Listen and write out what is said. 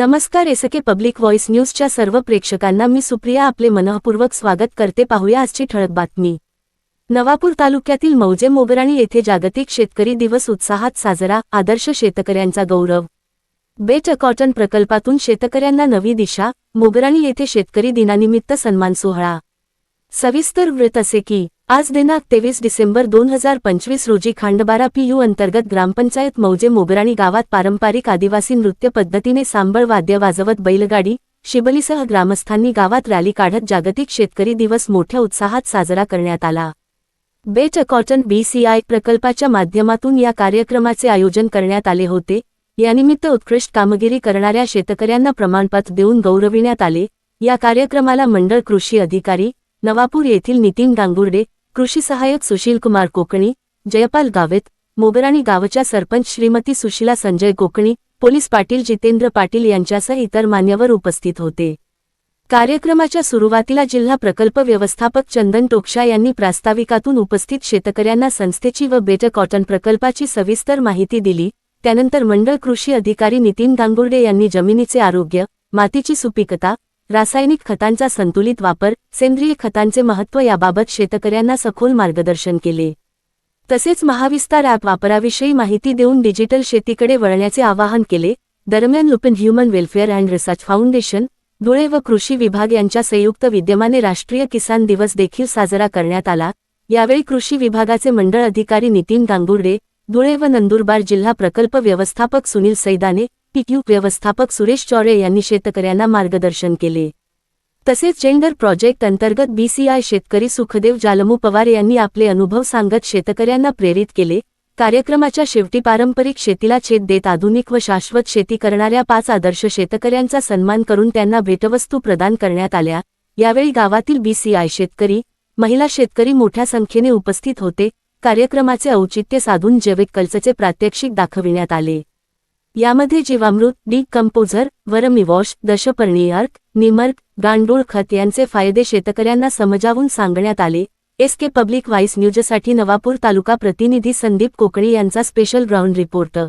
नमस्कार. SK public voice न्यूजच्या सर्व प्रेक्षकांना मी सुप्रिया आपले मनःपूर्वक स्वागत करते. पाहूया आजची ठळक बातमी. नवापूर तालुक्यातील मौजे मोगराणी येथे जागतिक शेतकरी दिवस उत्साहात साजरा. आदर्श शेतकऱ्यांचा गौरव. बेट कॉटन प्रकल्पातून शेतकऱ्यांना नवी दिशा. मोगराणी येथे शेतकरी दिनानिमित्त सन्मान सोहळा. सविस्तर वृत्त असे की आज दिनांक 23 डिसेंबर 2025 रोजी खांडबारा PU अंतर्गत ग्रामपंचायत मौजे मोगराणी गावात पारंपरिक आदिवासी नृत्य पद्धतीने सांबळ वाद्य वाजवत बैलगाडी शिबलीसह ग्रामस्थांनी गावात रॅली काढत जागतिक शेतकरी दिवस मोठ्या उत्साहात साजरा करण्यात आला. बेट कॉटन BCI प्रकल्पाच्या माध्यमातून या कार्यक्रमाचे आयोजन करण्यात आले होते. यानिमित्त उत्कृष्ट कामगिरी करणाऱ्या शेतकऱ्यांना प्रमाणपत्र देऊन गौरविण्यात आले. या कार्यक्रमाला मंडळ कृषी अधिकारी नवापूर येथील नितीन गांगुर्डे, कृषी सहाय्यक सुशीलकुमार कोकणी, जयपाल गावित, मोगराणी गावच्या सरपंच श्रीमती सुशीला संजय कोकणी, पोलीस पाटील जितेंद्र पाटील यांच्यासह इतर मान्यवर उपस्थित होते. कार्यक्रमाच्या सुरुवातीला जिल्हा प्रकल्प व्यवस्थापक चंदन टोकशा यांनी प्रास्ताविकातून उपस्थित शेतकऱ्यांना संस्थेची व बेट कॉटन प्रकल्पाची सविस्तर माहिती दिली. त्यानंतर मंडळ कृषी अधिकारी नितीन गांगुर्डे यांनी जमिनीचे आरोग्य, मातीची सुपीकता, रासायनिक खतांचा संतुलित वापर, सेंद्रिय खतांचे महत्त्व याबाबत शेतकऱ्यांना सखोल मार्गदर्शन केले. तसेच महाविस्तार ॲप वापराविषयी माहिती देऊन डिजिटल शेतीकडे वळण्याचे आवाहन केले. दरम्यान Lupin human welfare and research foundation, Dhule व कृषी विभाग यांच्या संयुक्त विद्यमाने राष्ट्रीय किसान दिवस देखील साजरा करण्यात आला. यावेळी कृषी विभागाचे मंडळ अधिकारी नितीन गांगुर्डे, धुळे व नंदुरबार जिल्हा प्रकल्प व्यवस्थापक सुनील सैदाने, PQ व्यवस्थापक सुरेश चौरे यांनी शेतकऱ्यांना मार्गदर्शन केले. तसेच जेंडर प्रोजेक्ट अंतर्गत BCI शेतकरी सुखदेव जालमू पवार यांनी आपले अनुभव सांगत शेतकऱ्यांना प्रेरित केले. कार्यक्रमाच्या शेवटी पारंपरिक शेतीला छेद देत आधुनिक व शाश्वत शेती करणाऱ्या 5 आदर्श शेतकऱ्यांचा सन्मान करून त्यांना भेटवस्तू प्रदान करण्यात आल्या. यावेळी गावातील BCI शेतकरी, महिला शेतकरी मोठ्या संख्येने उपस्थित होते. कार्यक्रमाचे औचित्य साधून जैविक कल्चरचे प्रात्यक्षिक दाखविण्यात आले. यामध्ये जीवामृत, डिकंपोझर, वर्मीवॉश, दशपर्णी अर्क, निमर्क, गांडूळ खत यांचे फायदे शेतकऱ्यांना समजावून सांगण्यात आले. एसके पब्लिक व्हॉइस न्यूजसाठी नवापूर तालुका प्रतिनिधी संदीप कोकणी यांचा स्पेशल ग्राउंड रिपोर्ट.